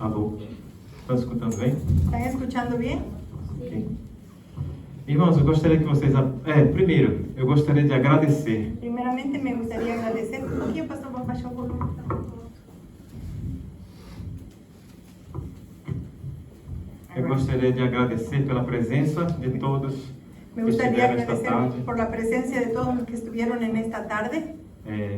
Alô? Estão escutando bem? ¿Están escuchando bien? Ok. Irmãos, eu gostaria que vocês... primeiro, eu gostaria de agradecer. Primeramente me gustaría agradecer. ¿Un poquito, pastor, para baixar o volume? Eu gostaria de agradecer pela presença de todos Me que gustaría estiveram esta agradecer tarde, por la presencia de todos los que estuvieron en esta tarde,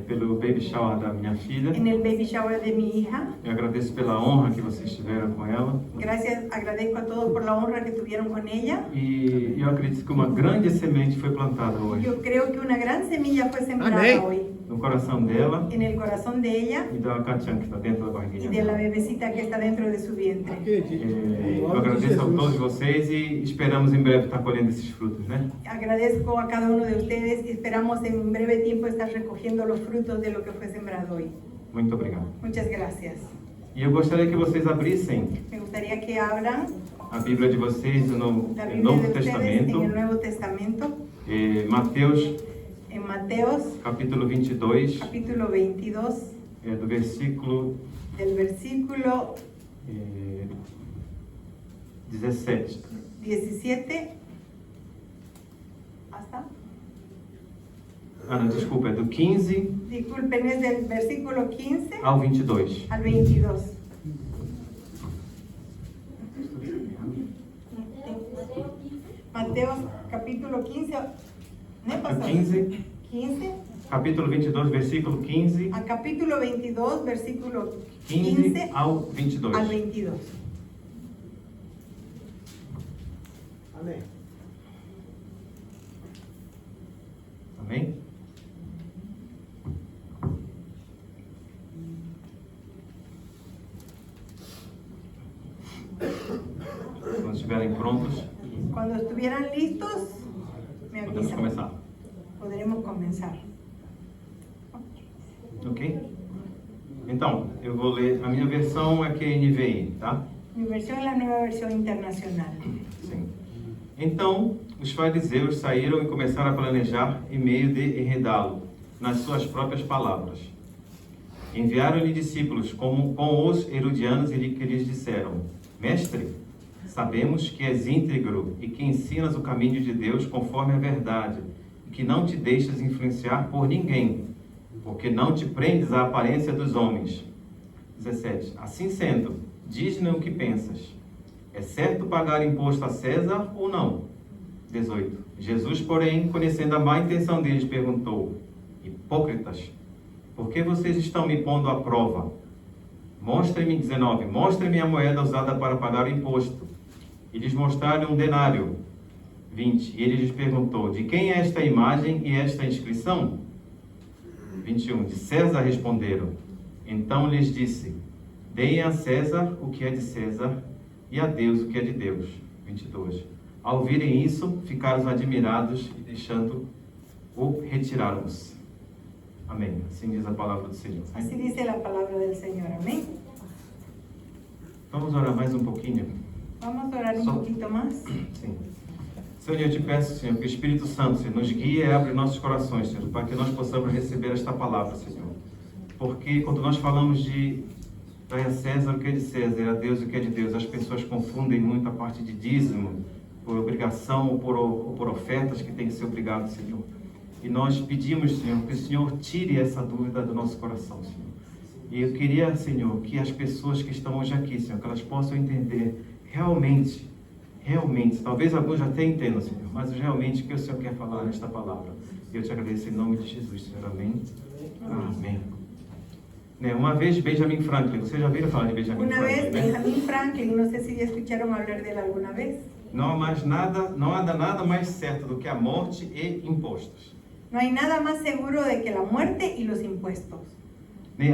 pelo baby shower da minha filha. en el baby shower de mi hija. Eu agradeço pela honra que vocês tiveram com ela. Gracias, agradezco a todos por la honra que tuvieron con ella. E eu acredito que uma grande semente foi plantada hoje Yo creo que una gran semilla fue sembrada Amén. hoy no coração dela en el corazón de ella e da Katian que está dentro da y barriguinha de la dela. bebecita que está dentro de su vientre. Eu agradeço a todos vocês e esperamos em breve estar colhendo esses frutos, né? Agradezco a cada uno de ustedes y esperamos en breve tiempo estar recogiendo los frutos de lo que fue sembrado hoy. Muito obrigado. Muchas gracias. E eu gostaria que vocês abrissem Me gustaría que abran a Bíblia de vocês no la Biblia Novo de ustedes en el Testamento, Nuevo Testamento, Mateus en Mateos capítulo 22, capítulo 22, do versículo del versículo 17. 17 hasta, Não, desculpa, é do 15 disculpen, es del versículo 15 ao 22. al 22. Mateos capítulo 15, ¿no Do pastor? 15, 15 capítulo 22, versículo 15, a capítulo 22, versículo 15 15 ao 22. al 22. Amém. Amém? Quando estiverem prontos, Cuando estuvieran listos, me podemos avisan. começar. Podremos comenzar. Ok? Então, eu vou ler. A minha versão é QNVI, tá? Mi versión es la nueva versión internacional. Sim. Então, os fariseus saíram e começaram a planejar em meio de enredá-lo, nas suas próprias palavras. Enviaram-lhe discípulos com os herodianos e que lhes disseram: Mestre, sabemos que és íntegro e que ensinas o caminho de Deus conforme a verdade, e que não te deixas influenciar por ninguém, porque não te prendes à aparência dos homens. 17. Assim sendo, diz-nos o que pensas. É certo pagar imposto a César ou não? 18. Jesus, porém, conhecendo a má intenção deles, perguntou: Hipócritas, por que vocês estão me pondo à prova? Mostrem-me, 19, mostrem-me a moeda usada para pagar o imposto. E lhes mostraram um denário. 20. E ele lhes perguntou: de quem é esta imagem e esta inscrição? 21. De César responderam. Então lhes disse: deem a César o que é de César e a Deus o que é de Deus. 22. Ao ouvirem isso, ficaram admirados e deixando-o, retiraram-se. Amém. Assim diz a palavra do Senhor. Así dice la palabra del Señor. Amén. Vamos orar mais um pouquinho? Vamos a orar un poquito más. Sim. Senhor, eu te peço, Senhor, que o Espírito Santo, Senhor, nos guie e abre nossos corações, Senhor, para que nós possamos receber esta palavra, Senhor. Porque quando nós falamos de dai a César o que é de César e a Deus o que é de Deus, as pessoas confundem muito a parte de dízimo, por obrigação ou por ofertas que tem que ser obrigado, Senhor. E nós pedimos, Senhor, que o Senhor tire essa dúvida do nosso coração, Senhor. E eu queria, Senhor, que as pessoas que estão hoje aqui, Senhor, que elas possam entender realmente, talvez alguns já até entendam, Senhor, mas realmente o que o Senhor quer falar nesta palavra. Eu te agradeço em nome de Jesus, Senhor. Amém. Amém. Uma vez Benjamin Franklin, vocês já ouviram falar de Benjamin Una Franklin? vez Benjamin Franklin, no sé si ya escucharon hablar de él alguna vez. Não há nada mais certo do que a morte e impostos. No hay nada más seguro de que la muerte y los impuestos.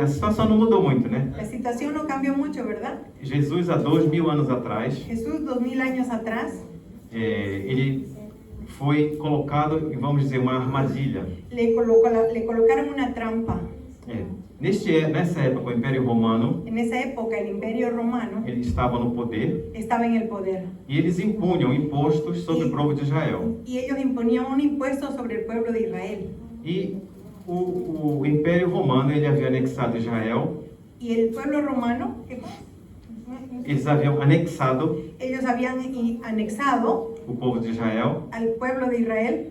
A situação não mudou muito, né? La situación no cambió mucho, ¿verdad? Jesus, há 2000 anos atrás, Jesús, 2000 años atrás, ele foi colocado, vamos dizer, uma armadilha. le colocaron una trampa. Nessa época, o Império Romano, En esa época, el Imperio Romano ele estava no poder estaba en el poder. e eles impunham impostos sobre o povo de Israel. Y ellos imponían un impuesto sobre el pueblo de Israel. E o Império Romano, ele havia anexado Israel Y el pueblo romano, ¿qué cosa? eles haviam anexado ellos habían anexado o povo de Israel al pueblo de Israel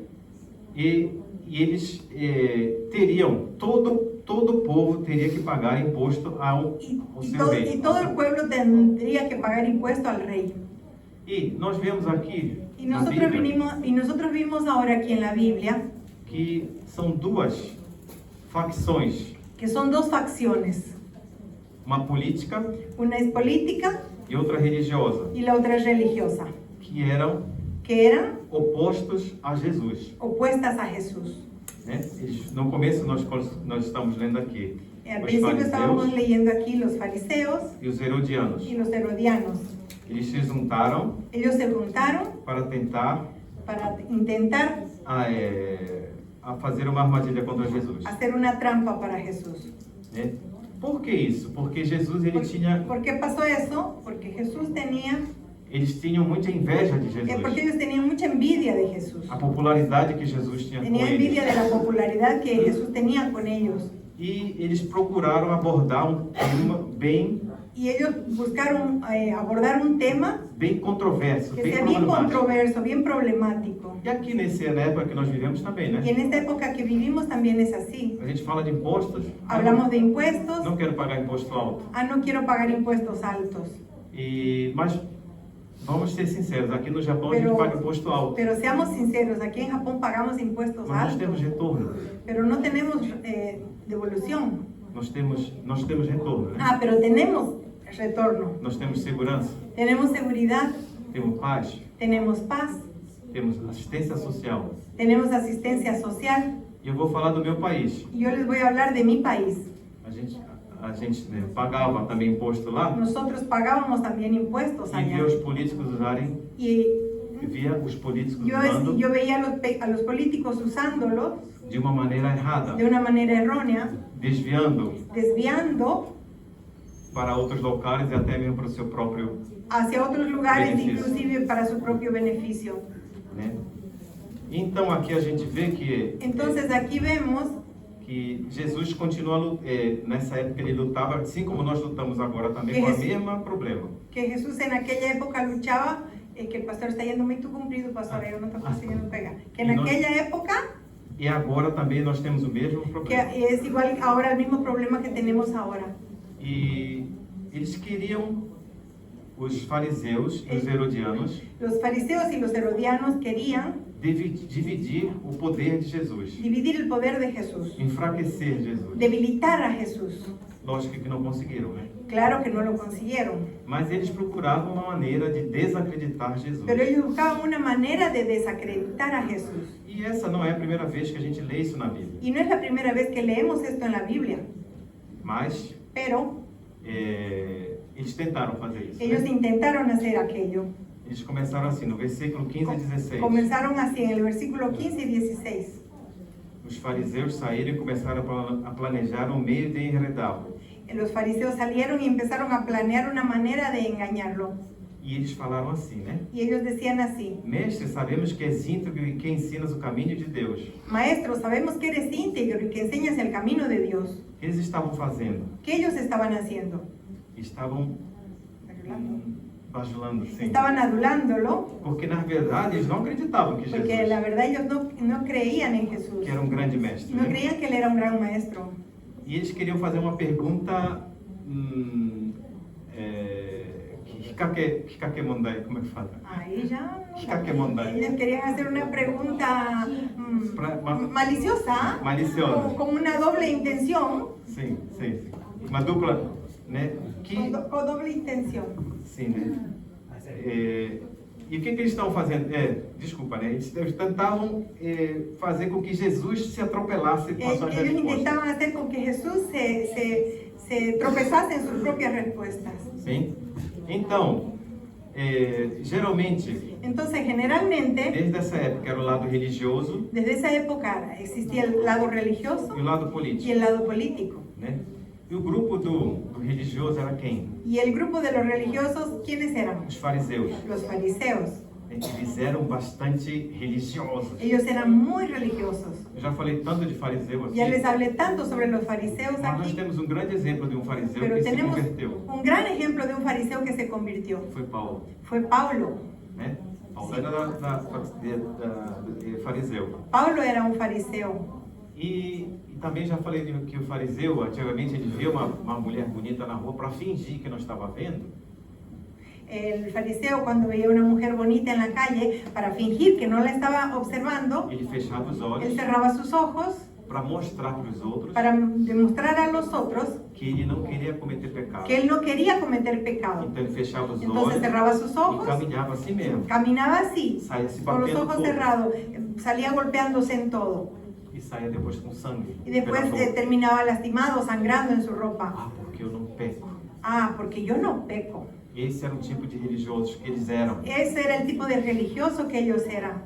e eles teriam, todo o povo teria que pagar imposto ao seu rei. y todo el pueblo tendría que pagar impuesto al rey. E nós vemos aqui Y na nosotros Bíblia nosotros vimos ahora aquí en la Biblia que são duas facções, que son dos facciones. uma política Una es política e outra religiosa, y la otra es religiosa, que eram que eran opostos a Jesus. opuestas a Jesús. Né? No começo nós estamos lendo aqui Al os principio estábamos fariseus leyendo aquí los fariseos e os herodianos. y los herodianos. Eles se juntaram Ellos se juntaron para tentar para intentar a fazer uma armadilha contra Jesus. hacer una trampa para Jesús. Né? Por que isso? Porque Jesus ele tinha, ¿Por qué pasó eso? Porque Jesús tenía, eles tinham muita inveja de porque Jesus. ellos tenían mucha envidia de Jesús. A popularidade que Jesus tinha com Tenía envidia eles. de la popularidad que Jesús tenía con ellos. E eles procuraram abordar um tema bem Y ellos buscaron abordar un tema bem controverso, que bem sea bien problemático. controverso, bien problemático. E aqui na época que nós vivemos também, Y né? en esta época que vivimos también es así. A gente fala de impostos. Hablamos de impuestos. Não quero pagar imposto alto. Ah, no quiero pagar impuestos altos. Mas vamos ser sinceros, aqui no Japão a gente paga imposto alto. Pero seamos sinceros, aquí en Japón pagamos impuestos Mas nós altos, temos retorno. pero no tenemos devolución. Nós temos retorno, né? Ah, pero tenemos retorno. Nós temos segurança, Tenemos seguridad, temos paz, tenemos paz, temos assistência social. tenemos asistencia social. E eu vou falar do meu país. Y yo les voy a hablar de mi país. A gente né, pagava também imposto lá Nosotros pagábamos también impuestos e via allá. os políticos usarem, Y usando yo veía a los políticos usándolo de uma maneira errada, de una manera errónea, desviando desviando para outros locais e até mesmo para o seu próprio, hacia otros lugares, Beneficio. inclusive para su propio beneficio. né? Então aqui a gente vê Entonces aquí vemos que Jesus continua nessa época ele lutava assim como nós lutamos agora também Que com o Jesus- mesmo problema. que Jesús en aquella época luchaba, que el pastor está yendo muy cumprido, pastor, yo no estoy consiguiendo pegar. Que en Y no- aquella época, E agora também nós temos o mesmo que problema. es igual ahora el mismo problema que tenemos ahora. E eles queriam, os fariseus e os herodianos, Los fariseos y los herodianos querían dividir o poder de Jesus, dividir el poder de Jesús, enfraquecer Jesus. debilitar a Jesús. Lógico que não conseguiram, né? Claro que no lo consiguieron, Mas eles procuravam uma maneira de desacreditar Jesus. pero ellos buscaban una manera de desacreditar a Jesús. E essa não é a primeira vez que a gente lê isso na Bíblia. Y no es la primera vez que leemos esto en la Biblia, Mas pero eles tentaram fazer isso. ellos Né? intentaron hacer aquello. Eles começaram assim, no versículo 15 e 16. Comenzaron así en el versículo 15 y 16. Os fariseus saíram e começaram a planejar um meio de enredá-lo. Los fariseos salieron y empezaron a planear una manera de engañarlo. E eles falaram assim, né? Y ellos decían así: Mestre, sabemos que és íntegro e que ensinas o caminho de Deus. Maestro, sabemos que eres íntegro y que enseñas el camino de Dios. O que eles estavam fazendo? ¿Qué ellos estaban haciendo? Estavam bajulando, sim. Estaban adulándolo, Porque na verdade eles não acreditavam que porque Jesus la verdad ellos no creían en Jesús. que era um grande mestre. No Né? creían que él era un gran maestro. E eles queriam fazer uma pergunta Hikakemondai, como é que fala? Ahí ya. Hikakemondai. Ellos querían hacer una pregunta maliciosa, Maliciosa. con una doble intención. Sim. Uma dupla, né? Con doble intención. Sim, né? E o que eles estavam fazendo? Desculpa, né? Eles tentavam fazer com que Jesus se atropelasse com as suas Ellos respostas. intentaban hacer con que Jesús se tropezase en sus propias respuestas. Sim? Então, geralmente, Entonces, generalmente, desde essa época era o lado religioso desde esa época existía el lado religioso e o lado y político, el lado político. né? E o grupo do religioso era quem? Y el grupo de los religiosos, ¿quiénes eran? Os fariseus. Los fariseos. Eles eram bastante religiosos. Ellos eran muy religiosos. Eu já falei tanto de fariseu aqui, Ya les hablé tanto sobre los fariseos mas nós aquí, temos um grande exemplo de um fariseu pero que se tenemos converteu. un gran ejemplo de un fariseo que se convirtió. Foi Paulo, Fue Pablo. né? Paulo era de fariseu. Pablo era un fariseo. E também já falei que o fariseu, antigamente, ele via uma mulher bonita na rua para fingir que não estava vendo. El fariseo, cuando veía una mujer bonita en la calle, para fingir que no la estaba observando, Ele fechava os él olhos cerraba sus ojos para mostrar para os outros para demostrar a los otros que ele não queria cometer pecado. que él no quería cometer pecado. Então ele fechava os Entonces olhos cerraba sus e ojos, caminhava assim mesmo. caminaba así, Saía se con los batendo ojos todo cerrados, salía golpeándose en todo. e saía depois com sangue. Y después pela roupa. terminaba lastimado, sangrando en su ropa. Ah, porque eu não peco. Ah, porque yo no peco. Esse era o tipo de religiosos que eles eram. Ese era el tipo de religioso que ellos eran.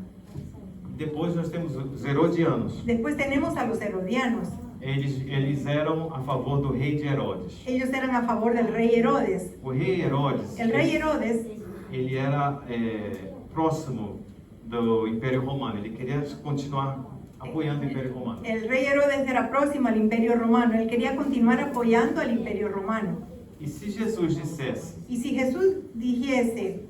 Depois nós temos os herodianos. Después tenemos a los herodianos. Eles eram a favor do rei de Herodes. Ellos eran a favor del rey Herodes. O rei Herodes, El rey Herodes, ele era próximo do Império Romano. Ele queria continuar apoiando o Império Romano. el rey Herodes era próximo al imperio romano. Él quería continuar apoyando al imperio romano. E se Jesus dissesse, Y si Jesús dijese,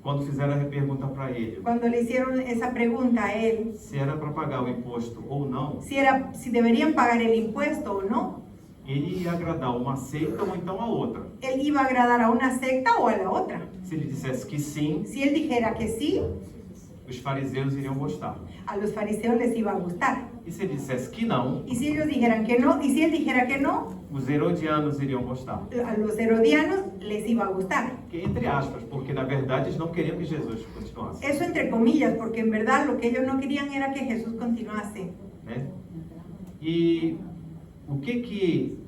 quando fizeram a pergunta para ele, cuando le hicieron esa pregunta a él, se era para pagar o imposto ou não, si deberían pagar el impuesto o no, ele ia agradar uma seita ou então a outra. él iba a agradar a una secta o a la otra. Se ele dissesse que sim, Si él dijera que sí, os fariseus iriam gostar. a los fariseos les iba a gustar. E se ele dissesse que não, Y si ellos dijeran que no, y si él dijera que no, os herodianos iriam gostar. a los herodianos les iba a gustar. Que, entre aspas, porque na verdade eles não queriam que Jesus continuasse. Eso entre comillas, porque en verdad lo que ellos no querían era que Jesús continuase. Né? E o que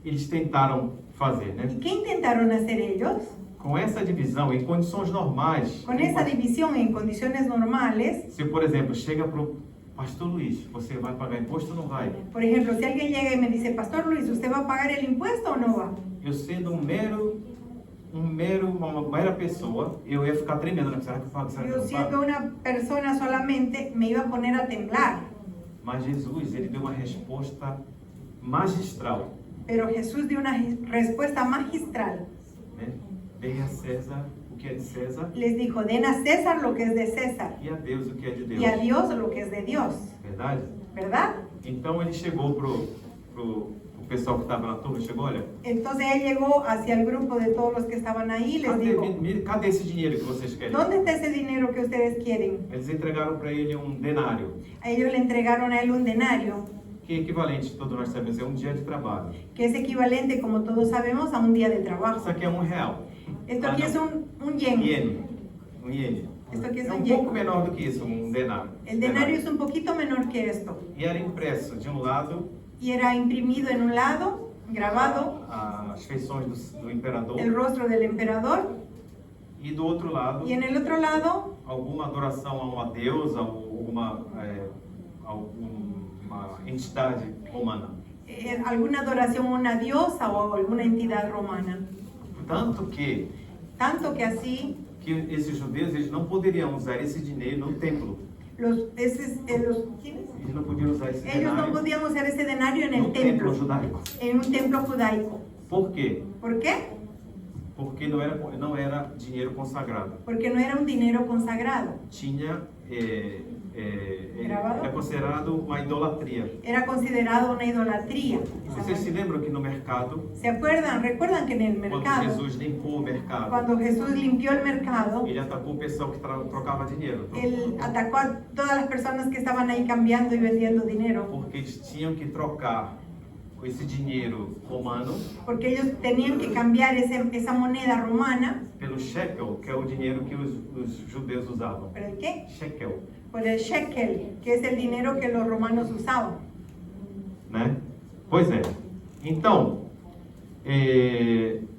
eles tentaram fazer, né? ¿Y qué intentaron hacer ellos? Com essa divisão, em condições normais, Con esa división en condiciones normales, se por exemplo chega para o pastor Luiz, você vai pagar imposto ou não vai? por ejemplo, si alguien llega y me dice, Pastor Luis, ¿usted va a pagar el impuesto o no va? Eu sendo uma mera pessoa, eu ia ficar tremendo, né? Será que eu pago? Será que eu Yo não siendo pago? una persona solamente me iba a poner a temblar. Mas Jesus, ele deu uma resposta magistral, Pero Jesús dio una respuesta magistral. né? Dê a César o que é de César Les dijo, den a César lo que es de César e a Deus o que é de Deus. y a Dios lo que es de Dios. Verdade? ¿Verdad? Então ele chegou pro pessoal que estava na turma, chegou, olha, Entonces él llegó hacia el grupo de todos los que estaban ahí y les dijo, cadê esse dinheiro que vocês querem? ¿dónde está ese dinero que ustedes quieren? Eles entregaram para ele um denário, A ellos le entregaron a él un denario, que é equivalente, todos nós sabemos, é um dia de trabalho. que es equivalente, como todos sabemos, a un día de trabajo. Isso aqui é R$1. Esto Ah, aquí não. es un yen. Iene. Um iene. Esto aqui é É um um yen. pouco menor do que isso, um denário. El denario es un poquito menor que esto. E era impresso de um lado Y era imprimido en un lado, grabado, as feições do imperador el rostro del emperador. e do outro lado Y en el otro lado, alguma adoração a uma deusa ou alguma entidade romana. alguna adoración a una diosa o a alguna entidad romana. Tanto que Tanto que así, esses judeus eles não poderiam usar esse dinheiro no templo. ¿quiénes? Eles não podiam usar esse Ellos no denário podían usar ese denario en no el templo templo, judaico. en un templo judaico. Por quê? ¿Por qué? Porque não era dinheiro consagrado. Porque no era un dinero consagrado. Tinha Gravado? é considerado uma idolatria. Era considerado una idolatría. Vocês se lembram que no mercado, ¿Se acuerdan? Recuerdan que en el quando mercado, Jesus limpou o mercado, cuando Jesús limpió el mercado, ele atacou o pessoal que trocava dinheiro. él atacó a todas las personas que estaban ahí cambiando y vendiendo dinero, Porque eles tinham que trocar esse dinheiro romano porque ellos tenían que cambiar esa moneda romana. pelo shekel, que é o dinheiro que os judeus usavam. ¿Pero el qué? Shekel, Por el shekel, que es el dinero que los romanos usaban. né? Pois é. Então,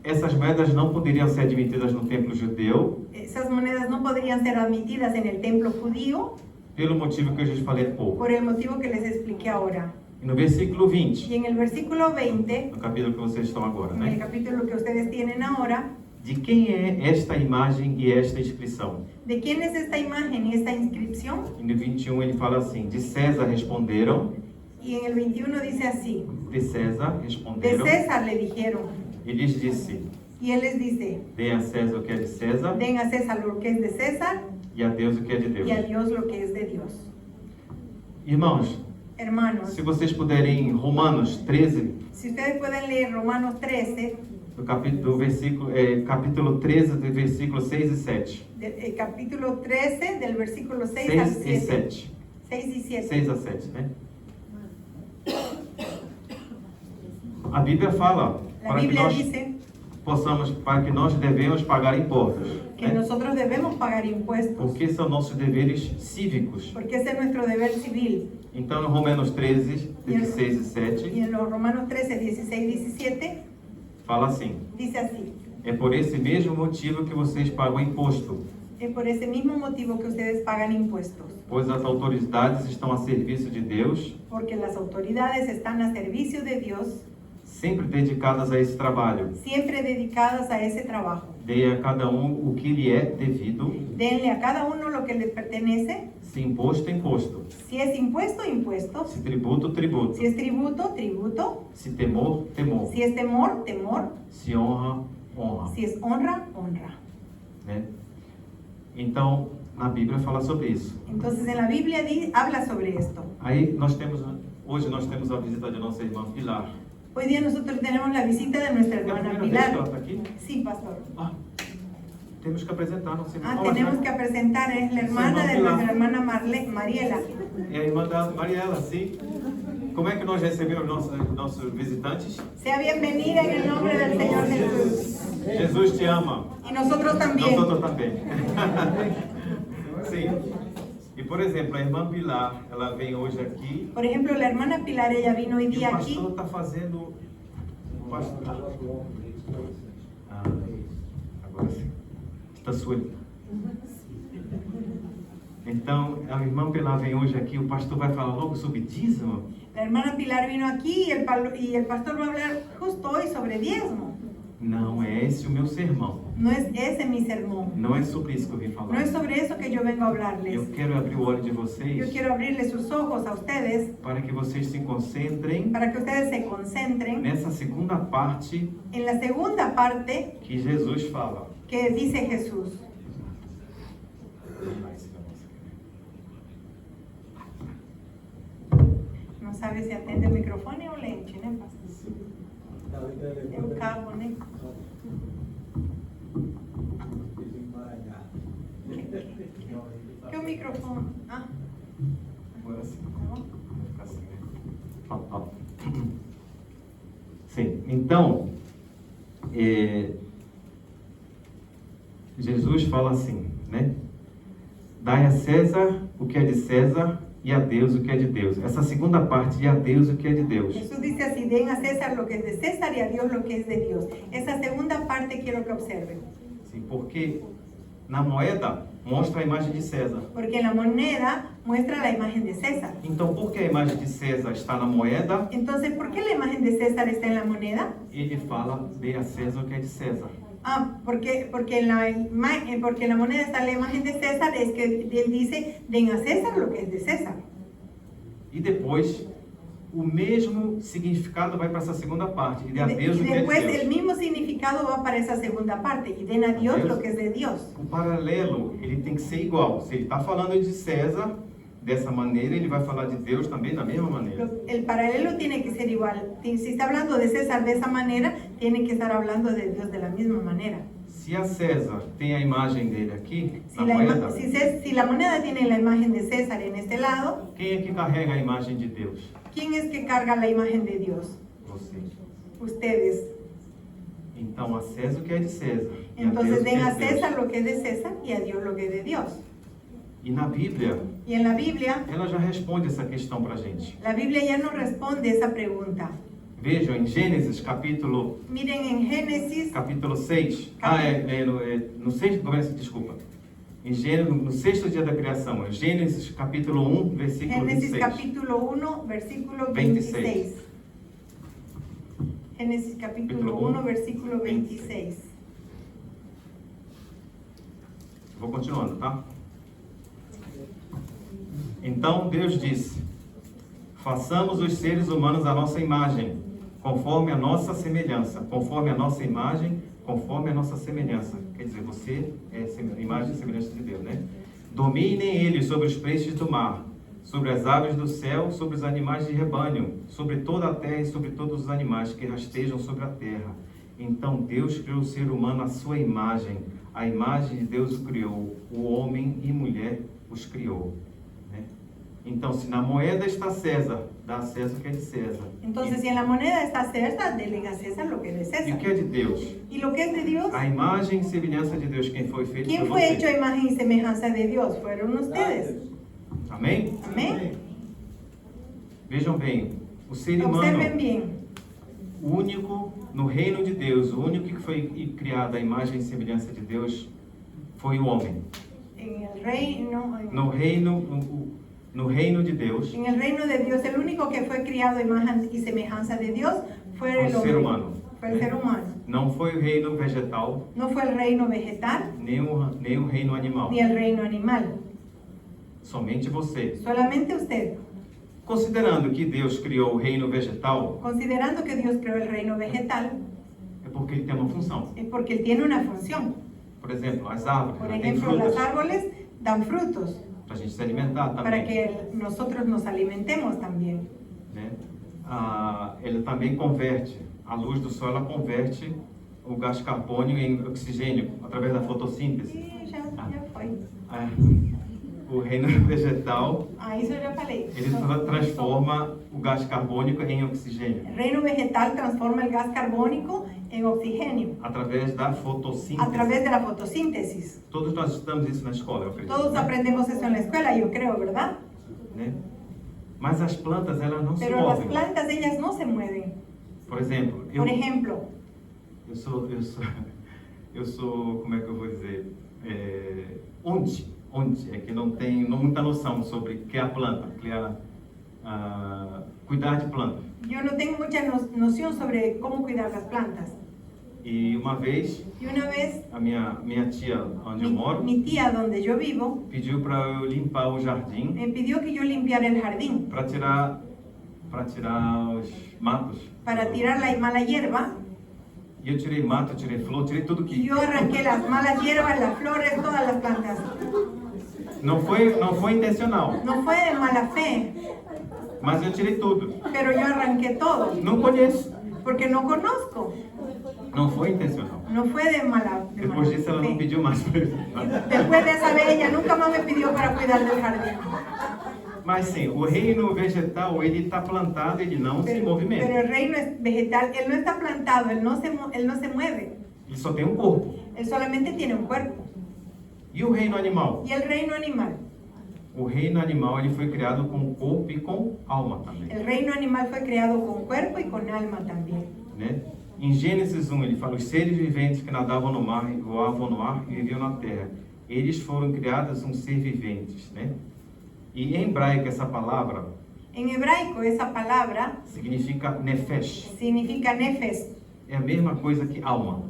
essas moedas não poderiam ser admitidas no templo judeu Esas monedas no podrían ser admitidas en el templo judío pelo motivo que eu já falei há pouco. por el motivo que les expliqué ahora. E no versículo Y 20, en el versículo 20, no capítulo que vocês estão agora, en el né? capítulo que ustedes tienen ahora, de quem é esta imagem e esta inscrição? ¿De quién es esta imagen y esta inscripción? E no 21 ele fala assim, de César responderam, Y en el 21 dice así, de César de responderam, César le dijeron. e lhes disse, Y él les dice, deem a César o que é de César den a César lo que es de César e a Deus o que é de Deus. y a Dios lo que es de Dios. Irmãos, Hermanos, se vocês puderem, Romanos 13, si ustedes pueden leer Romanos 13, capítulo 13, do versículo 6 e 7. capítulo 13, del versículo 6 al 6 e 7. 7. 6 y 7. 6 a 7, né? A Bíblia fala La para que Biblia nós dice para que nós devemos pagar impostos, que né? nosotros debemos pagar impuestos, Porque são nossos deveres cívicos. porque ese es nuestro deber civil. Então, em Romanos 13, 16 e Y 7, en los Romanos 13, 16 y 17, fala assim: dice así, é por esse mesmo motivo que vocês pagam imposto, es por ese mismo motivo que ustedes pagan impuestos, pois as autoridades estão a serviço de Deus, porque las autoridades están a servicio de Dios, sempre dedicadas a esse trabalho. siempre dedicadas a ese trabajo. Dê a cada um o que lhe é devido, Denle a cada uno lo que le pertenece, se imposto, imposto, si es impuesto, impuesto, se tributo, tributo, si es tributo, tributo, se temor, temor, si es temor, temor, se honra, honra, si es honra, honra. né? Então, na Bíblia fala sobre isso. Entonces en la Biblia habla sobre esto. Aí hoje nós temos a visita de nossa irmã Pilar. Hoy día nosotros tenemos la visita de nuestra É a hermana primeira vez que ela Pilar. está aqui? Sí, pastor. Ah, temos que apresentar nossa irmã. Ah, tenemos que presentar, es la hermana de Pilar. nuestra hermana Mariela. É a irmã da Mariela, sim. Como é que nós recebemos nossos visitantes? Sea bienvenida en el nombre del Señor Jesús. Jesus te ama. Y nosotros también. Nós também. Sim. E, por exemplo, a irmã Pilar, ela vem hoje aqui. Por ejemplo, la hermana Pilar, ella vino hoy E o día aquí. pastor está fazendo. Ah, agora sim. Está suave. Então, a irmã Pilar vem hoje aqui, o pastor vai falar logo sobre dízimo. La hermana Pilar vino aquí y el pastor va a hablar justo hoy sobre diezmo. Não é esse o meu sermão. No es ese mi sermón. Não é sobre isso que eu vim No falar. es sobre eso que yo vengo a hablarles. Eu quero abrir o olho de Yo vocês quiero abrirles sus ojos a ustedes para que vocês se concentrem para que ustedes se concentren nessa segunda parte en la segunda parte que Jesus fala. que dice Jesús. No sabe se atende o microfone ou lente, né, pastor? É o cabo, né? Que o microfone? Ah, Agora sim. tá bom. Assim, né? Ó, ó. Sim, então, Jesus fala assim, né? Dai a César o que é de César e a Deus o que é de Deus. Essa segunda parte, e a Deus o que é de Deus. Jesús dice así, den a César lo que es de César y a Dios lo que es de Dios. Esa segunda parte quiero que observen. Sim, porque na moeda mostra a imagem de César. Porque en la moneda muestra la imagen de César. Então, por que a imagem de César está na moeda? Entonces, ¿por qué la imagen de César está en la moneda? Ele fala, dê a César o que é de César. Ah, porque en la moneda está la imagen de César, es que él dice, den a César lo que es de César. E depois, o mesmo significado vai para essa segunda parte. E dê a Deus o Y que é de después Deus. el mismo significado va para esa segunda parte, y den a Dios lo que es de Dios. O paralelo, ele tem que ser igual. Se ele está falando de César, dessa maneira, ele vai falar de Deus também da mesma maneira. El paralelo tiene que ser igual. Si está hablando de César de esa manera, tiene que estar hablando de Dios de la misma manera. Se a César tem a imagem dele aqui, Si na la, moeda, si la moneda tiene la imagen de César en este lado, quem é que carrega a imagem de Deus? ¿quién es que carga la imagen de Dios? Você. Ustedes. Então, a César o que é de César. E a Entonces Deus o que den é a de Deus. César lo que es de César y a Dios lo que es de Dios. E na Bíblia, Y en la Biblia ela já responde essa questão para a gente. La Biblia ya nos responde esa pregunta. Vejam, em Gênesis, capítulo Miren en Génesis, 6. No sexto, desculpa. Em Gênesis, no sexto dia da criação. É Gênesis, capítulo 1, versículo Génesis 26. capítulo 1, versículo 26. 26. Génesis capítulo 1, versículo 26. Vou continuando, tá? Então Deus disse: façamos os seres humanos à nossa imagem, conforme a nossa semelhança. Conforme a nossa imagem, conforme a nossa semelhança. Quer dizer, você é a imagem e semelhança de Deus, né? Dominem eles sobre os peixes do mar, sobre as aves do céu, sobre os animais de rebanho, sobre toda a terra e sobre todos os animais que rastejam sobre a terra. Então Deus criou o ser humano à sua imagem. A imagem de Deus o criou. O homem e mulher os criou. Né? Então, se na moeda está César, dá a César o que é de César. Entonces, si en la moneda está César, denle a César lo que es de E o César. que é de Deus? Y lo que es de Dios, A imagem e semelhança de Deus, quem foi feito ¿quién foi fue hecho a você. imagen y semejanza de Dios? Fueron ustedes. Amém? Amén. Vejam bem, o ser humano, Observen bien. o único no reino de Deus, o único que foi criado à imagem e semelhança de Deus foi o homem. En el reino, No reino de Deus, en el reino de Dios, el único que fue criado a imagen y semejanza de Dios fue el o ser hombre. humano. Fue el ser humano. Não foi o reino vegetal, No fue el reino vegetal nem o reino animal. ni el reino animal. Somente você. Solamente usted. Considerando que Deus criou o reino vegetal, Considerando que Dios creó el reino vegetal, é porque ele tem uma função. es porque Él tiene una función. Por exemplo, as árvores, Por elas têm ejemplo, frutas los árboles dan frutos para a gente se alimentar para também. que nosotros nos alimentemos también. Né? Ele também converte, a luz do sol ela converte o gás carbônico em oxigênio através da fotossíntese. Sí, ya fue. O reino vegetal, Eso ya falei. ele transforma o gás carbônico em oxigênio El reino vegetal transforma el gas carbónico en oxígeno através da a fotossíntese. través de la fotosíntesis. Todos nós estudamos isso na escola, eu acredito. Todos né? aprendemos eso en la escuela, yo creo, ¿verdad? Né? Mas as plantas, elas não se Pero las movem. plantas, ellas no se mueven. Por exemplo, Por ejemplo, eu sou, como é que eu vou dizer? Onde é que não tem muita noção sobre o que é a planta, que é cuidar de planta. yo no tengo mucha noción sobre cómo cuidar las plantas. E uma vez, Y una vez, a minha tia, onde eu moro, mi tía, donde yo vivo, pediu para eu limpar o jardim me pidió que yo limpiara el jardín para tirar os matos. para tirar la mala hierba. E eu tirei mato, eu tirei flor, tirei tudo Y que... yo arranqué las malas hierbas, las flores, todas las plantas. Não foi intencional, No fue de mala fe, mas eu tirei tudo. pero yo arranqué todo, Não conheço. porque no conozco. Não foi intencional. No fue de mala Depois disso ela não fe. pediu mais para eu Después de esa vez, ella nunca más me pidió para cuidar del jardín. Mas sim, o reino vegetal, ele está plantado, ele não se Pero movimenta. el reino es vegetal, él no está plantado, él no se mueve. Ele só tem um corpo. Él solamente tiene un cuerpo. E o reino animal? Y el reino animal. O reino animal, ele foi criado com corpo e com alma também. El reino animal fue creado con cuerpo y con alma también. Né? Em Gênesis 1, ele fala, os seres viventes que nadavam no mar, voavam no ar e viviam na terra. Eles foram criados um ser viventes, né? E em hebraico, essa palavra En hebraico, esa palabra significa nefesh. significa nefes, É a mesma coisa que alma.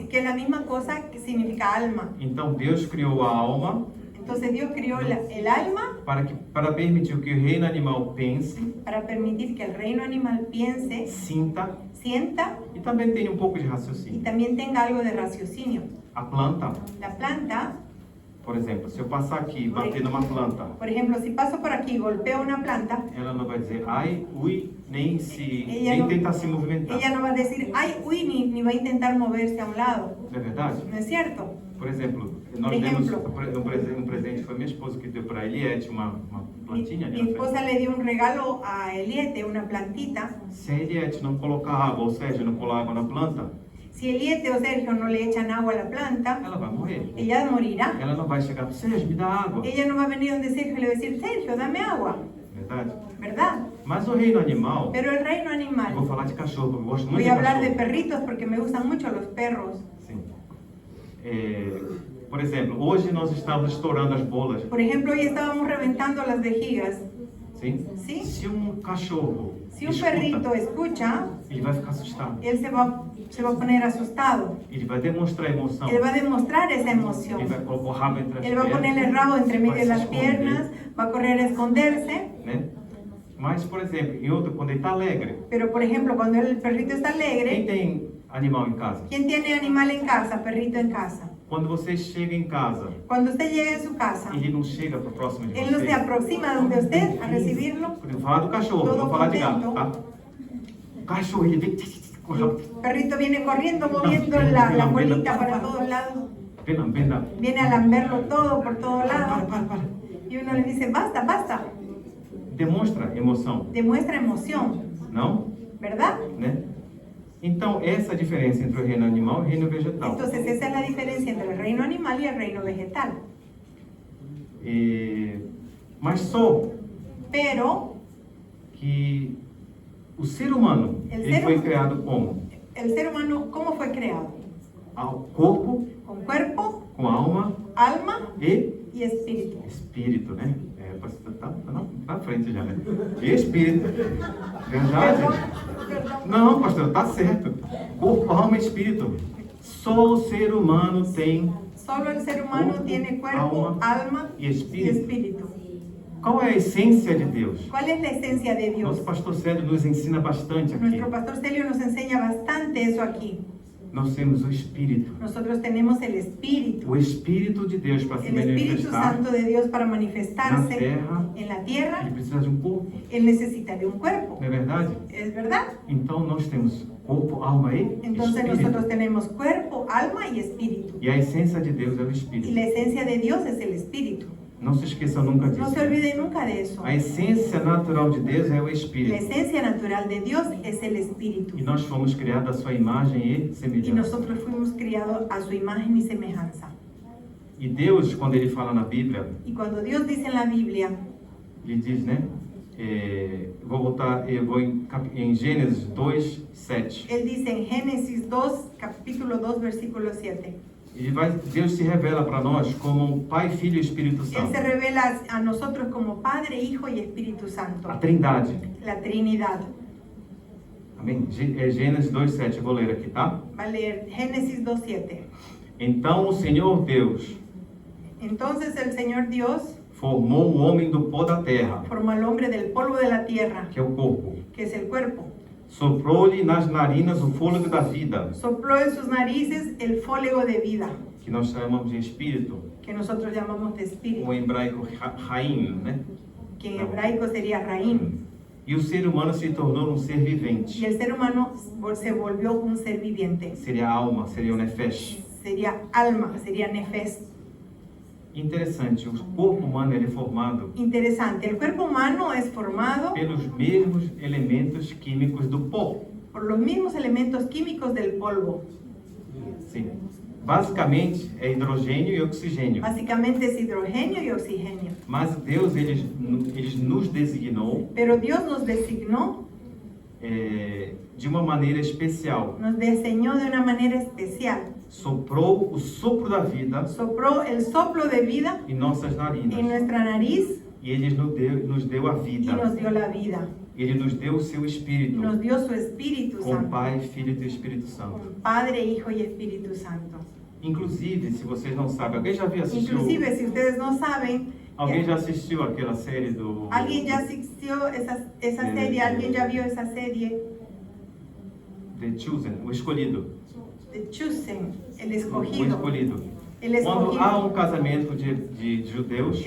que es la misma cosa que significa alma. Então, Deus criou a alma Entonces Dios crió el alma para permitir que o reino animal pense, para permitir que el reino animal piense, sinta sienta e também tenha um pouco de y raciocínio. también tenga algo de raciocinio. A planta, La planta, por exemplo, se eu passar aqui e bater numa planta, por ejemplo, si paso por aquí y golpeo una planta, ela não vai dizer ai, ui, nem Ella não- tentar se movimentar. ella no va a decir, ay, uy, ni va a intentar moverse a un lado. Não é verdade? ¿No es cierto? Por exemplo, nós Por demos exemplo. um presente, foi minha esposa que deu para Eliette uma plantinha ali Mi na frente. esposa le dio un regalo a Eliete, una plantita. Se a Eliette não colocar água, ou seja, não colar água na planta, Si Eliete o Sergio no le echan agua a la planta, ela vai morrer. ella morirá. Ela não vai chegar para Sérgio, me dá água. Ella no va a venir donde Sergio y le va a decir, Sergio, dame agua, Verdade? ¿verdad? Mas o reino animal, Pero el reino eu vou animal, falar de cachorro, porque eu gosto muito voy de a hablar de cachorro. perritos porque me gustan mucho los perros. Sim. Por exemplo, hoje nós estamos estourando as bolas. Por ejemplo, hoy estábamos reventando las vejigas. Sim? Sim. Se um cachorro Si un perrito escucha, ele vai ficar assustado. él se va a poner asustado. Ele vai demonstrar emoção. Él va a demostrar esa Ele emoción. vai colocar o rabo entre as Él va a poner el pernas. rabo entre medio vai de se las esconder, piernas, va a correr a esconderse. né? Mas, por exemplo, em outro, quando ele está alegre, Pero, por ejemplo, cuando el perrito está quem alegre, tem animal em casa? ¿quién tiene animal en casa? Perrito en casa. Quando você chega em casa, Cuando usted llega a su casa, ele não chega para próximo de él no se você. aproxima donde usted a recibirlo. Vou falar do cachorro, Todo não vou falar de gato, contento. tá? O cachorro, ele vem com o rabo. El perrito viene corriendo, moviendo la colita para todos lados. Vem lá. Viene a lamberlo todo por todos Para. lados. Y uno le dice, basta, basta. Demonstra emoção, Demuestra emoción, não? ¿verdad? Né? Então, essa é a diferença entre o reino animal e o reino vegetal. Entonces esa es la diferencia entre el reino animal y el reino vegetal. Mas só Pero que o ser humano, El ele ser foi humano. criado como? el ser humano, ¿cómo fue creado? Ao corpo, Con cuerpo, com alma alma e y espíritu. espírito, né? Tá na frente já, né? E espírito. Verdade? Perdón. Não, pastor, tá certo. Corpo, alma e espírito. Só o ser humano tem. Solo el ser humano Cuerpo, tiene cuerpo, alma y y espíritu. espíritu. Qual é a essência de Deus? ¿Cuál es la esencia de Dios? Nosso pastor Célio nos ensina bastante aqui. Nuestro pastor Celio nos enseña bastante eso aquí. Nós temos o Espírito. Nosotros tenemos el Espíritu. O Espírito de Deus para se El Espíritu manifestar Santo de Dios para na manifestarse terra. en la Ele tierra. precisa de um corpo, Él necesita de un cuerpo. não é verdade? ¿Es verdad? Então nós temos corpo, alma e Entonces espírito. nosotros tenemos cuerpo, alma y espíritu. E a essência de Deus é o Y Espírito. la esencia de Dios es el espíritu. Não se esqueça nunca No disso. se olviden nunca de eso. A essência natural de Deus é o La Espírito. esencia natural de Dios es el espíritu. E nós fomos criados à sua imagem e Y semelhança. nosotros fuimos criados a su imagen y semejanza. E Deus, quando Ele fala na Bíblia, Y cuando Dios dice en la Biblia, Ele diz, né? Vou voltar, eu vou em Gênesis 2, 7. Él dice en Génesis 2, capítulo 2, versículo 7. Deus se revela para nós como Pai, Filho e Espírito Él Santo. se revela a nosotros como Padre, Hijo y Espíritu Santo. A Trindade. La Trinidad. Amém? Gênesis 2, 7. Eu vou ler aqui, tá? Va a leer Génesis 2, 7. Então o Senhor Deus Entonces el Señor Dios formou o homem do pó da terra, formó al hombre del polvo de la tierra, que é o corpo. que es el cuerpo. Soprou-lhe nas narinas o fôlego da vida, Sopló en sus narices el fólego de vida, que nós chamamos de espírito, que nosotros llamamos de espíritu, ou em hebraico Raim, né? que en hebraico sería Raim. E o ser humano se tornou um ser Y vivente. el ser humano se volvió un ser viviente. Seria a alma, seria o nefesh. Sería alma, sería nefes. Interessante, o corpo humano ele é formado Interesante, el cuerpo humano es formado pelos mesmos elementos químicos do pó. por los mismos elementos químicos del polvo. Sim. Basicamente é hidrogênio e oxigênio. Básicamente es hidrógeno y oxígeno. Mas Deus ele nos designou Pero Dios nos designó, de uma maneira especial. nos diseñó de una manera especial. Soprou o sopro da vida Sopló el soplo de vida em nossas en narinas. nuestra nariz E Ele nos deu a y vida. nos dio la vida. Ele nos deu o seu Y Espírito, nos dio su Espíritu com Santo, Pai, Filho e Espírito Santo. con Padre, Hijo y Espíritu Santo. Inclusive, se vocês não sabem, alguém já viu assistiu? Inclusive, si ustedes no saben, Alguém já assistiu aquela série do alguien ya asistió esa serie, alguien ya vio esa serie, The Chosen, o escolhido? The Chosen, el O escogido. escolhido. El Quando escogido. há um casamento de judeus,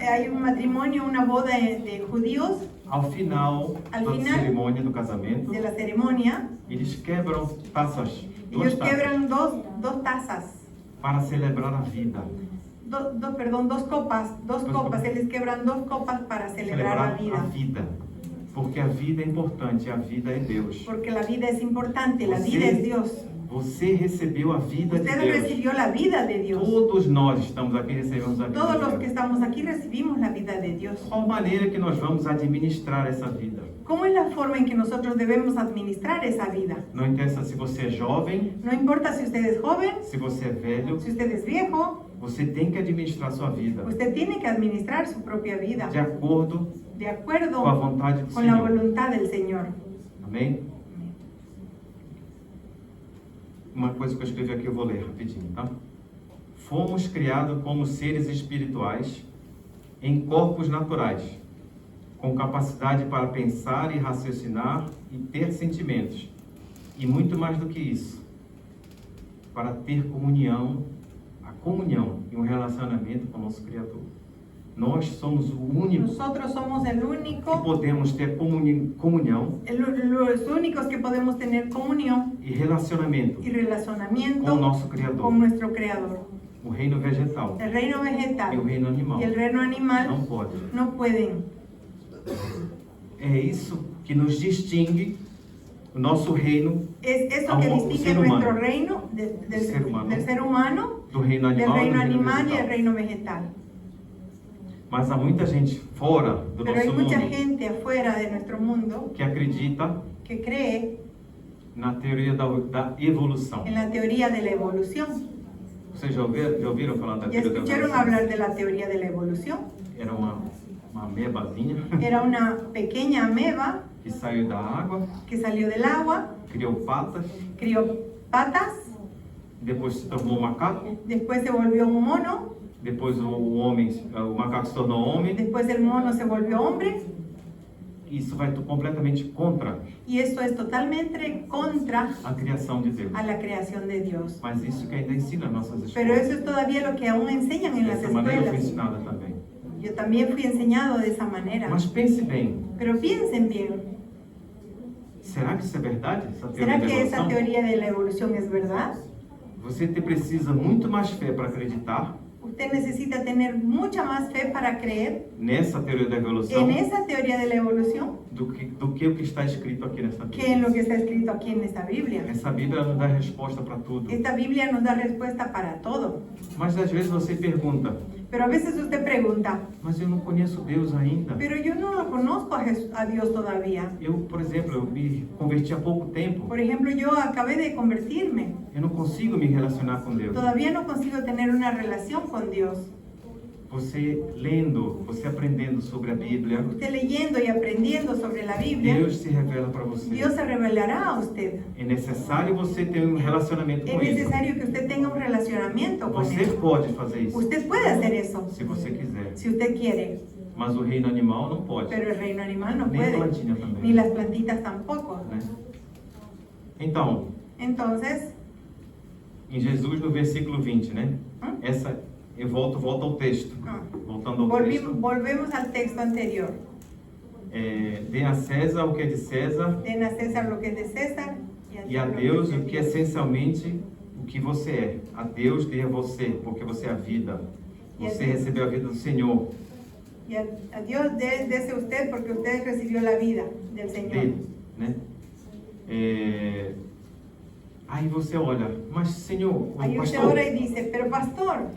Hay un matrimonio, una boda de judíos, ao final Al da final cerimônia do casamento, de la ceremonia, eles quebram taças, duas ellos taças, quebran dos tazas, para celebrar a vida. dos copas, eles quebran dos copas para celebrar la A vida. vida. Porque a vida é importante, a vida é Deus. Porque la vida es importante, la Você- vida es Dios. Você recebeu a vida de Usted Deus. recibió la vida de Dios. Todos nós estamos aqui recebemos a vida Todos de los Deus. que estamos aquí recibimos la vida de Dios. Qual maneira que nós vamos administrar essa vida? ¿Cómo es la forma en que nosotros debemos administrar esa vida? Não interessa se você é jovem, No importa si usted es joven, se você é velho si usted es viejo, Você tem que administrar sua vida Usted tiene que administrar su propia vida de acordo de acuerdo com a vontade do con la Senhor. voluntad del Señor. Amém? Uma coisa que eu escrevi aqui eu vou ler rapidinho, tá? Fomos criados como seres espirituais em corpos naturais, com capacidade para pensar e raciocinar e ter sentimentos. E muito mais do que isso, para ter comunhão e um relacionamento com o nosso Criador. Nós somos o único Nosotros somos el que único, podemos ter comunhão los únicos que podemos tener comunión e relacionamento y com o relacionamiento nosso Criador. con nuestro Creador. O reino vegetal El reino e o vegetal reino animal y el reino não animal pode. no pueden. É isso que nos distingue o nosso reino Es eso a que un distingue ser humano. nuestro reino Ser humano. del ser humano, do reino del animal e reino do reino animal y el vegetal. reino vegetal. Mas há muita gente fora do Pero hay nosso mucha mundo gente afuera de nuestro mundo que acredita que cree na teoria da evolução. en la teoría de la evolución. Vocês já ouviram falar da ¿Ya teoria da escucharon evolução? hablar de la teoría de la evolución? Era uma amebazinha Era una pequeña ameba que saiu da água, que salió del agua, criou patas, crió patas, depois se tornou macaco, después se volvió un mono, depois o macaco se tornou homem. después el mono se volvió hombre, Isso vai completamente contra y esto es totalmente contra a criação de Deus. a la creación de Dios. Mas isso que ainda ensina nas nossas Pero escolas. eso es todavía lo que aún enseñan en las Dessa maneira eu fui escuelas. ensinada também. Yo también fui enseñado de esa manera. Mas pense bem, Pero piensen bien, será que isso é verdade? Essa teoria ¿será da que esa evolução? teoría de la evolución es verdad? Você precisa muito mais fé para acreditar Usted necesita tener mucha más fe para creer nessa teoria da evolução en esa teoría de la evolución do que o que está escrito aqui nessa que en Bíblia. lo que está escrito aquí en esta Biblia. Essa Bíblia nos dá resposta para tudo. Esta Biblia nos da respuesta para todo. Mas às vezes você pergunta, Pero a veces usted pregunta, mas eu não conheço Deus ainda. pero yo no lo conozco a Dios todavía. Eu, por exemplo, eu me converti há pouco tempo. Por ejemplo, yo acabé de convertirme. Eu não consigo me relacionar com Deus. Todavía no consigo tener una relación con Dios. Você lendo, você aprendendo sobre a Bíblia, Usted leyendo y aprendiendo sobre la Biblia, Deus se revela para você. Dios se revelará a usted. É necessário você ter um relacionamento Es com Ele. necesario que usted tenga un relacionamiento con Você Él. pode fazer isso, Usted puede hacer eso, se você quiser. si usted quiere, Mas o reino animal não pode. pero el reino animal no Nem a puede, plantinha também. ni las plantitas tampoco. Né? Então, Entonces, em Jesus no versículo 20, né? ¿Mm? Eu volto ao texto. Ah. Voltando ao texto. volvemos al texto anterior. Dê a César o que é de César Den a César lo que es de César e a lo Deus es o de que é Dios. essencialmente o que você é. A Deus dê a você, porque você é a vida. E a Você Deus. recebeu a vida do Senhor, Y a Dios dese usted porque usted recibió la vida del Señor. dele, né? Aí você olha, mas Senhor, o Ahí usted pastor, ora y dice, pero pastor,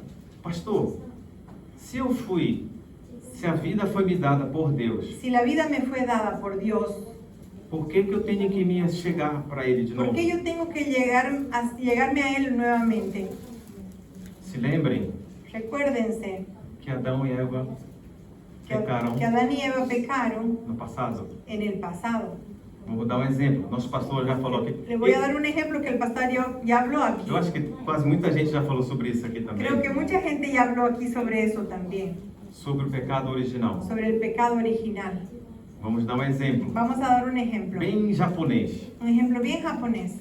se a vida foi me dada por Deus, si la vida me fue dada por Dios, por que eu tenho que me chegar para Ele de ¿por novo? qué yo tengo que llegarme a Él nuevamente? Se lembrem Recuérdense que Adão e Eva pecaram que Adán y Eva pecaron no passado. en el pasado. Vou dar um exemplo. Nosso pastor já falou aqui. Le voy a dar un ejemplo que el pastor ya habló aquí. Eu acho que quase muita gente já falou sobre isso aqui também. Creo que mucha gente ya habló aquí sobre eso también, Sobre o pecado original. sobre el pecado original. Vamos dar um exemplo. Vamos a dar un ejemplo. Bem japonês. Un ejemplo bien japonés.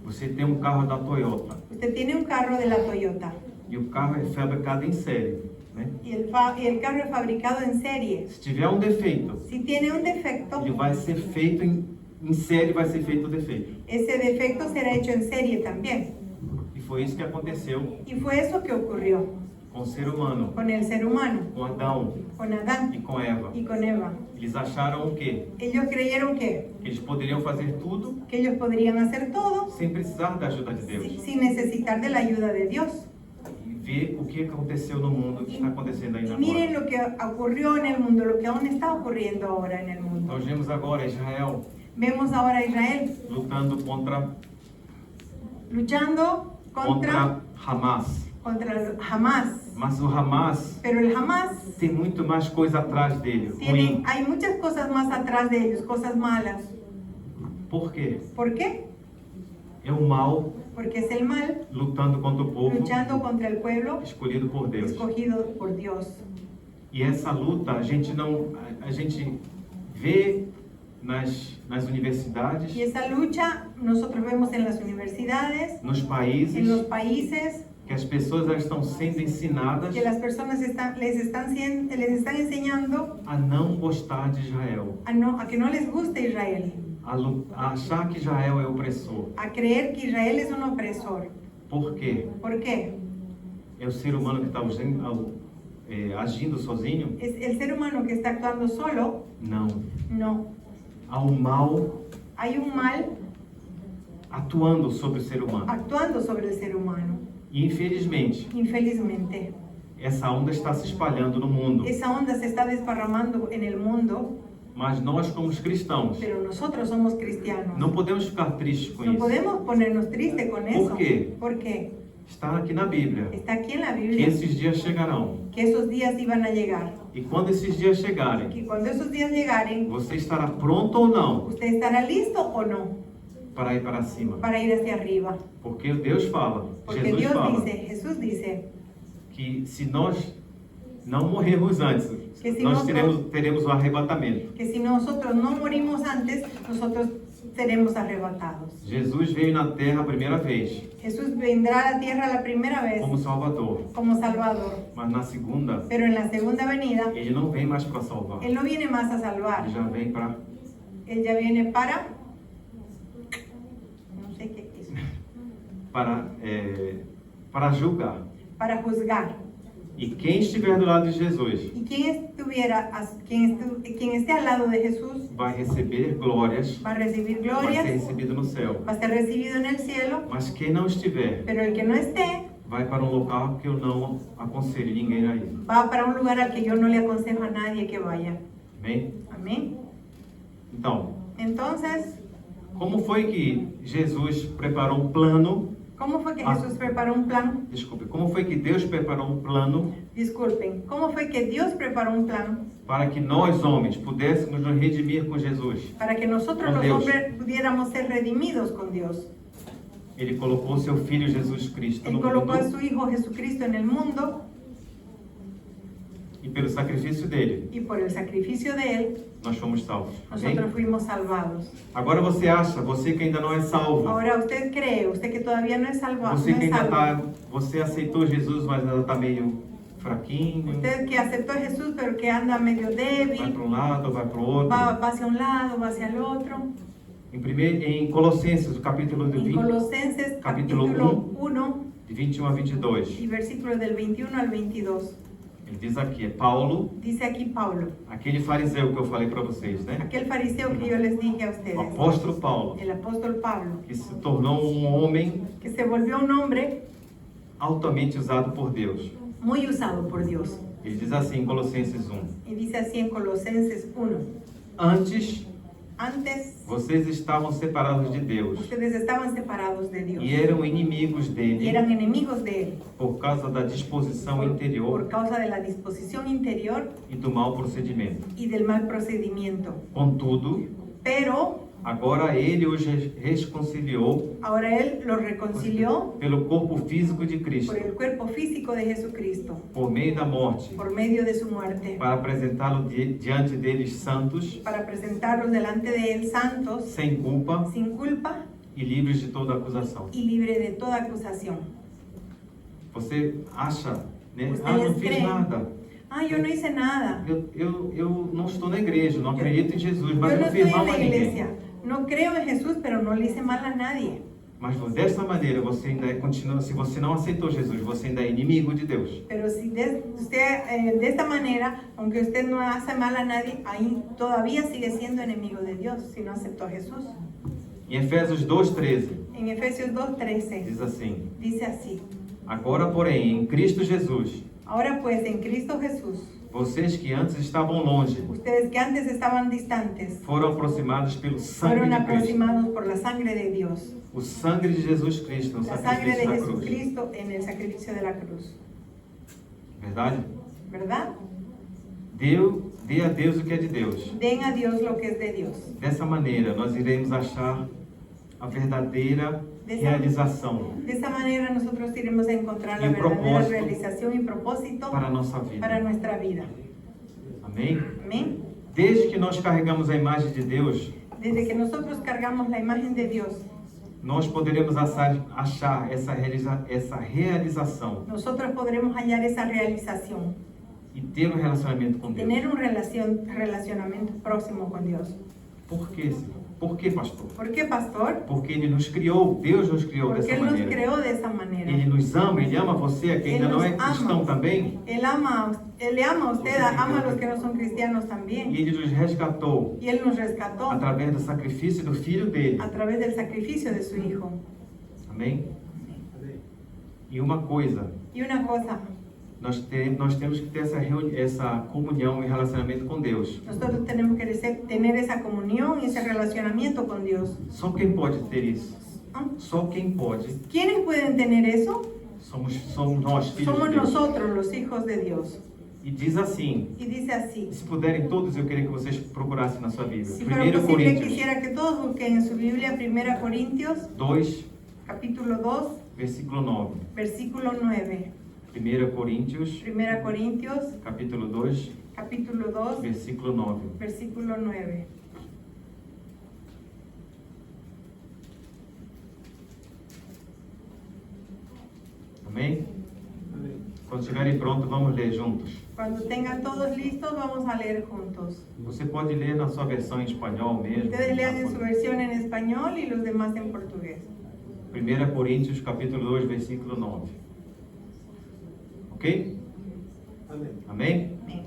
Você tem um carro da Toyota Usted tiene un carro de la Toyota e o carro é fabricado em série, né? y el carro es fabricado en serie. Se tiver um defeito, Si tiene un defecto, ele vai ser feito em série, vai ser feito o defeito. ese defecto será hecho en serie también. E foi isso que aconteceu Y fue eso que ocurrió com o ser humano, con el ser humano, com Adão con Adán e com Eva. y con Eva. Eles acharam o quê? Ellos creyeron que Eles poderiam fazer tudo ellos podrían hacer todo sem precisar da ajuda de Deus. sin necesitar de la ayuda de Dios. E ver o que aconteceu no mundo, o que está acontecendo ainda Y miren agora. lo que ocurrió en el mundo, lo que aún está ocurriendo ahora en el mundo. Nós vemos agora Israel Vemos ahora a Israel lutando contra luchando contra Hamas. contra el Hamas. Mas o Hamas Pero el Hamas tem muito mais coisa atrás dele, ruim. hay muchas cosas más atrás de ellos, cosas malas. Por quê? ¿Por qué? É o mal Porque es el mal lutando contra o povo luchando contra el pueblo escolhido por Deus. escogido por Dios. E essa luta a gente vê nas universidades, Y esa lucha nosotros vemos en las universidades, nos en los países, países, que as pessoas elas estão sendo ensinadas que las personas les están enseñando a não gostar de Israel, a que no les guste Israel, a achar que Israel é opressor. a creer que Israel es un opresor. Por quê? ¿Por qué? É o ser humano que está agindo sozinho? ¿Es el ser humano que está actuando solo? Não. No. Há um mal Hay un mal atuando sobre o ser humano. actuando sobre el ser humano. E infelizmente, Infelizmente, essa onda está se espalhando no mundo. esa onda se está desparramando en el mundo, Mas nós, como cristãos, pero nosotros somos cristianos. não podemos ficar tristes com No isso. podemos ponernos tristes con eso. qué? ¿Por qué? Está aqui na Bíblia Está aquí en la que Biblia esses dias chegarão. que esos días iban a llegar. E quando esses dias chegarem, Que cuando esos días llegaren, você estará pronto ou não ¿usted estará listo o no para ir para cima? para ir hacia arriba? Porque Deus fala, Porque Jesus Dios fala, dice, Jesús dice, que se nós não morrermos antes, Que se nós nós teremos o arrebatamento. que si nosotros no morimos antes, nosotros seremos arrebatados. Jesus veio na terra a primeira vez Jesús vendrá a la tierra la primera vez como Salvador, como Salvador, mas na segunda pero en la segunda venida, ele não vem mais para salvar, Él no viene más a salvar, ele já vem para Él ya viene para, no sé qué es, para julgar. para juzgar. E quem estiver do lado de Jesus Y quien esté al lado de Jesús vai receber glórias, va a recibir vai ser glorias, recebido no céu. va a ser recibido en el cielo, Mas quem não estiver, pero el que no esté vai para um local que eu não aconselho ninguém a ir. va para un lugar al que yo no le aconsejo a nadie que vaya. Amém? Amén. Então, Entonces, como foi que Jesus preparou um plano? ¿cómo fue que Jesús preparó un plan? Desculpe, como foi que Deus preparou um plano Disculpen, ¿cómo fue que Dios preparó un plan para que nós, homens, pudéssemos nos redimir com Jesus? para que nosotros Con los Dios. hombres pudiéramos ser redimidos con Dios? Ele colocou seu Filho Jesus Cristo Él no colocó a mundo su Hijo Jesucristo en el mundo e pelo sacrifício dele, y por el sacrificio de Él, nós fomos salvos. Amém? nosotros fuimos salvados. Agora você acha, você que ainda não é salvo, Ahora usted cree, usted que todavía no es salvado, você no que es ainda salvo. você aceitou Jesus, mas ainda está meio fraquinho, Usted que aceptó a Jesús pero que anda medio vai débil, para um lado, vai para o outro. va hacia un lado, va hacia el otro. Em Colossenses, o capítulo de En 20, Colosenses capítulo capítulo 1 de 21 a 22, y versículos del 21 al 22. ele diz aqui, é Paulo, Dice aquí Pablo, aquele fariseu que eu falei para vocês, né? aquel fariseo que yo les dije a O ustedes, apóstolo Paulo, el apóstol Pablo, que se tornou um homem que se volvió un hombre altamente usado por Deus. muy usado por Dios. Ele diz assim em Colossenses 1, Y dice así en Colosenses 1, antes antes vocês estavam separados de Deus ustedes estaban separados de Dios e eram inimigos y dele eran enemigos de Él por causa da disposição por interior causa de la disposición interior e do mau procedimento. y del mal procedimiento. Contudo, Pero agora ele os reconciliou ahora Él los reconcilió pelo corpo físico de Cristo, por el cuerpo físico de Jesucristo, por meio da morte, por medio de su muerte, para apresentá-lo diante deles santos, para presentarlos delante de Él santos, sem culpa sin culpa e livres de toda acusação. y libre de toda acusación. Você acha, né? Ustedes Ah, não fiz creem. nada. Ah, yo no hice nada. Eu não estou na igreja, não acredito em Jesus, mas Yo no não estoy fiz en mal la a ninguém. iglesia. No creo en Jesús, pero no le hice mal a nadie. Mas dessa maneira você ainda continua, se você não aceitou Jesus, você ainda é inimigo de Deus. Pero si usted de esta manera, aunque usted no hace mal a nadie, ahí todavía sigue siendo enemigo de Dios si no aceptó a Jesús. Em Efésios 2:13 En Efesios 2:13 diz assim: dice así: agora, porém, em Cristo Jesus, ahora pues en Cristo Jesús, Vocês que antes estavam longe, Ustedes que antes estaban distantes, foram aproximados pelo sangue fueron de Cristo. aproximados por la sangre de Dios. O sangue de Jesus Cristo no La sangre sacrifício de da cruz. Jesucristo en el sacrificio de la cruz. Verdade? ¿Verdad? Dê a Deus o que é de Deus. Den a Dios lo que es de Dios. Dessa maneira, nós iremos achar a verdadeira realização De esta manera nosotros iremos a encontrar Y la un verdadera propósito realización y propósito para a nossa vida. para nuestra vida. Amém? Amén. Desde que nós carregamos a imagem de Deus, Desde que nosotros cargamos la imagen de Dios, nós poderemos achar essa realização nosotros podremos hallar esa realización, e ter um relacionamento com Deus. tener un relacionamiento próximo con Dios. Por quê, Senhor? Por que, pastor? ¿Por qué, pastor? Porque Ele nos criou, Deus nos criou Porque dessa Él nos maneira. creó de esa manera. Ele nos ama, Ele ama você, que ainda Ele não é nos ama. cristão também. Él le ama a usted, ama a los que no son cristianos también. E Ele nos resgatou Y Él nos rescató através do sacrifício do Filho dele. a través del sacrificio de su Hijo. Amém? E uma coisa, Y una cosa, nós temos que ter essa comunhão e relacionamento com Deus. nosotros tenemos que tener esa comunión y ese relacionamiento con Dios. Só quem pode ter isso, ¿Ah? só quem pode, ¿Quiénes pueden tener eso? somos nós, filhos Somos de Deus. nosotros, los hijos de Dios. E diz assim, Y dice así: se puderem todos, eu queria que vocês procurassem na sua Bíblia. si fuera 1 posible, Coríntios quisiera que todos busquen en su Biblia 1 Corintios, 2, capítulo 2, versículo 9. versículo 9. 1 Coríntios, 1 Corintios, capítulo 2, capítulo 2, versículo 9. versículo 9. Amém? Amém. Quando estiverem prontos, vamos ler juntos. Cuando tengan todos listos, vamos a leer juntos. Você pode ler na sua versão em espanhol mesmo. Ustedes lean en su versión en español y los demás en portugués. 1 Coríntios, capítulo 2, versículo 9. Ok? Amém. Amém? Amén.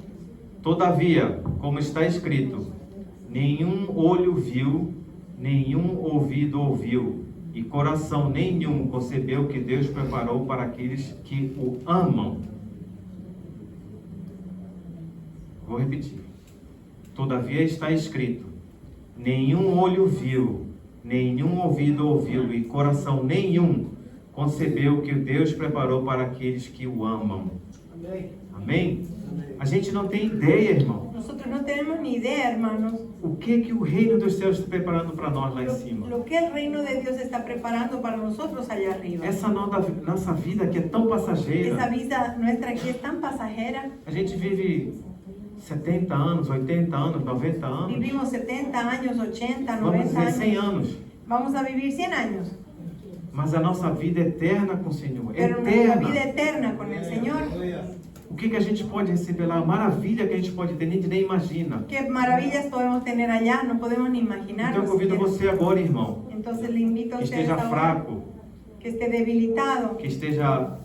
Todavia, como está escrito, nenhum olho viu, nenhum ouvido ouviu, e coração nenhum concebeu que Deus preparou para aqueles que o amam. Vou repetir. Todavia está escrito, nenhum olho viu, nenhum ouvido ouviu, e coração nenhum concebeu que Deus preparou para aqueles que o amam. Amém. Amém? Amém. A gente não tem ideia, irmão, Nosotros no tenemos ni idea, hermanos, o que o reino dos céus está preparando para nós lá em cima. lo que el reino de Dios está preparando para nosotros allá arriba. Essa nossa vida que é tão Esa passageira. vida nuestra aquí es tan pasajera. A gente vive 70 anos, 80 anos, 90 anos. Vivimos 70 años, 80, Vamos 90 dizer 100 años. anos. Vamos a vivir 100 años. Mas a nossa vida é eterna com o Senhor. Pero nuestra vida Eterna. eterna con el Señor. Aleluia. O que a gente pode receber lá? A maravilha que a gente pode ter, a gente nem imagina. Qué maravillas podemos tener allá, no podemos ni Então imaginar. eu convido você agora, irmão, Entonces le invito a que usted esteja ahora fraco, que esté debilitado, que esteja...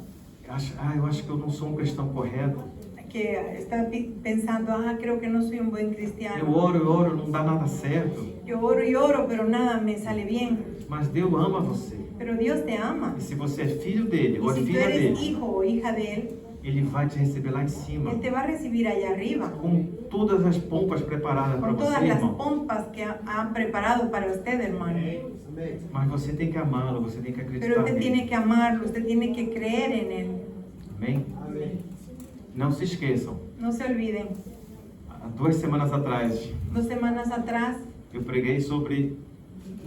eu acho que eu não sou um cristão correto. que está pensando, creo que no soy un buen Eu cristiano. oro, não dá nada certo. Yo oro y oro, pero nada me sale bien. Mas Deus ama você. Pero Dios te ama. E se você é filho dele ou Y é si tú filha eres dele, hijo o hija de Él, Ele vai te receber lá em cima. Él te va a recibir allá arriba. Com todas as pompas preparadas para Con todas você, las irmão. pompas que han preparado para usted, hermano. Amém. Mas você tem que amá-lo, você tem que Pero acreditar usted nele. tiene que amarlo, usted tiene que creer en Él. Amém? Amém. Não se esqueçam. No se olviden. Há 2 semanas atrás, 2 semanas atrás eu preguei sobre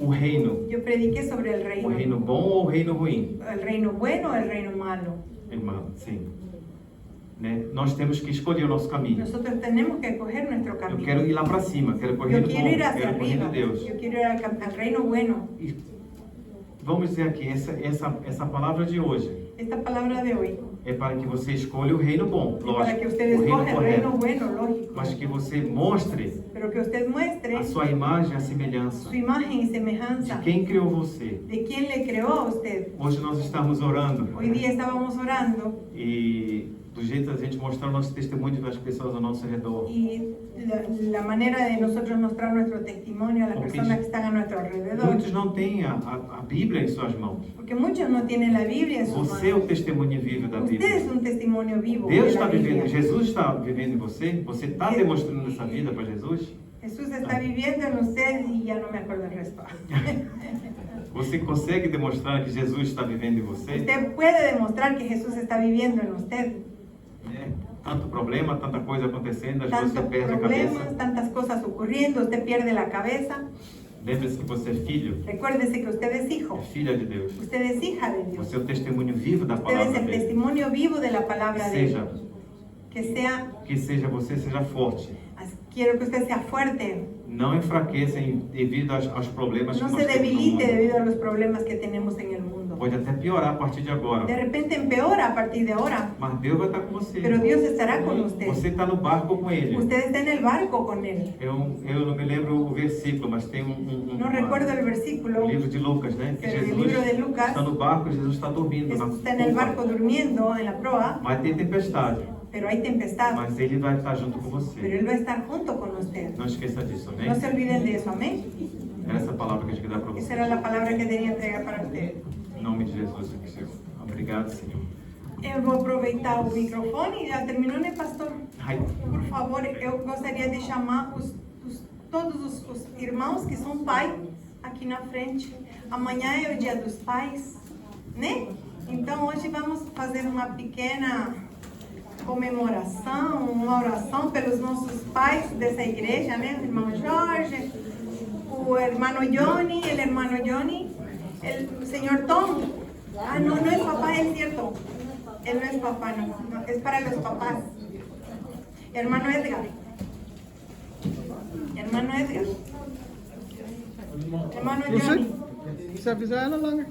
o reino. yo prediqué sobre el O reino. reino bom ou o reino ruim? El reino bueno o el reino malo. Irmão, sim. Né? Nós temos que escolher o nosso caminho. Nosotros tenemos que escoger nuestro Eu camino. quero ir lá para cima, quero ir para o Yo reino quiero bom, ir hacia quero ir para o reino arriba. de Deus. Yo quiero ir al reino bueno. E vamos dizer aqui, essa palavra de hoje Esta palabra de hoy é para que você escolha o reino bom, es para lógico, que o usted reino escoja el reino correto, bueno, lógico. mas que você mostre Pero que usted muestre a sua imagem, a semelhança su imagen y de semejanza quem criou você. de quién le creó a usted. Hoje nós estamos orando Hoy día estábamos orando e do jeito da gente mostrar o nosso testemunho para as pessoas ao nosso redor. Y la manera de nosotros mostrar nuestro testimonio a las Porque personas que están a nuestro alrededor. Muitos não têm a Bíblia em suas mãos. Porque muchos no tienen la Biblia en sus Você é o manos. testemunho vivo da Usted Bíblia. es un testimonio vivo Deus de está la vivendo, Biblia. Jesus está vivendo em você? Você está demonstrando essa vida para Jesus? Jesús está viviendo en usted y ya no me acuerdo el resto. Você consegue demonstrar que Jesus está vivendo em você? Usted puede demostrar que Jesús está viviendo en usted. Tanto problema, tanta coisa acontecendo, às vezes você Tantos perde a problemas, cabeça. tantas cosas ocurriendo, usted pierde la cabeza. Lembre-se que você é filho, Recuérdese que usted es hijo. é filha de Deus. Usted es hija de Dios. Você é o testemunho vivo da Usted palavra es el dele. testimonio vivo de la palabra de Seja, Dios. Que sea, você seja forte. quiero que usted sea fuerte. Não enfraqueça devido aos problemas No que se nós temos no debilite mundo. debido a los problemas que tenemos en el mundo. Pode até piorar a partir de agora, De repente empeora a partir de ahora, mas Deus vai estar com você. pero Dios estará con usted. Você está no barco com Ele. Usted está en el barco con Él. Eu não me lembro o versículo, mas tem No recuerdo el versículo. o livro de Lucas, né? Que El Jesus libro de Lucas. está no barco e Jesus está dormindo na Jesús está en el barco popa. durmiendo en la proa, Vai ter tempestade, pero hay tempestad. mas Ele vai estar junto com Pero você. Él va a estar junto con usted. Não esqueça disso, amém? No se olviden de eso, amén. Era essa palavra que eu tinha que dar para Esa você. era la palabra que tenía que entregar para usted. Em nome de Jesus, Senhor. Obrigado, Senhor. Eu vou aproveitar o microfone e já terminou, né, pastor? Ai, Por favor, eu gostaria de chamar todos os irmãos que são pais aqui na frente. Amanhã é o dia dos pais, né? Então hoje vamos fazer uma pequena comemoração, uma oração pelos nossos pais dessa igreja, né? O irmão Jorge, o hermano Johnny, el hermano Johnny, el señor Tom. Ah, no, no es papá, es cierto. Él no es papá, no, es para los papás. Hermano Edgar. Hermano Edgar. Hermano Não sei. Johnny. Se avisar ela lá, né?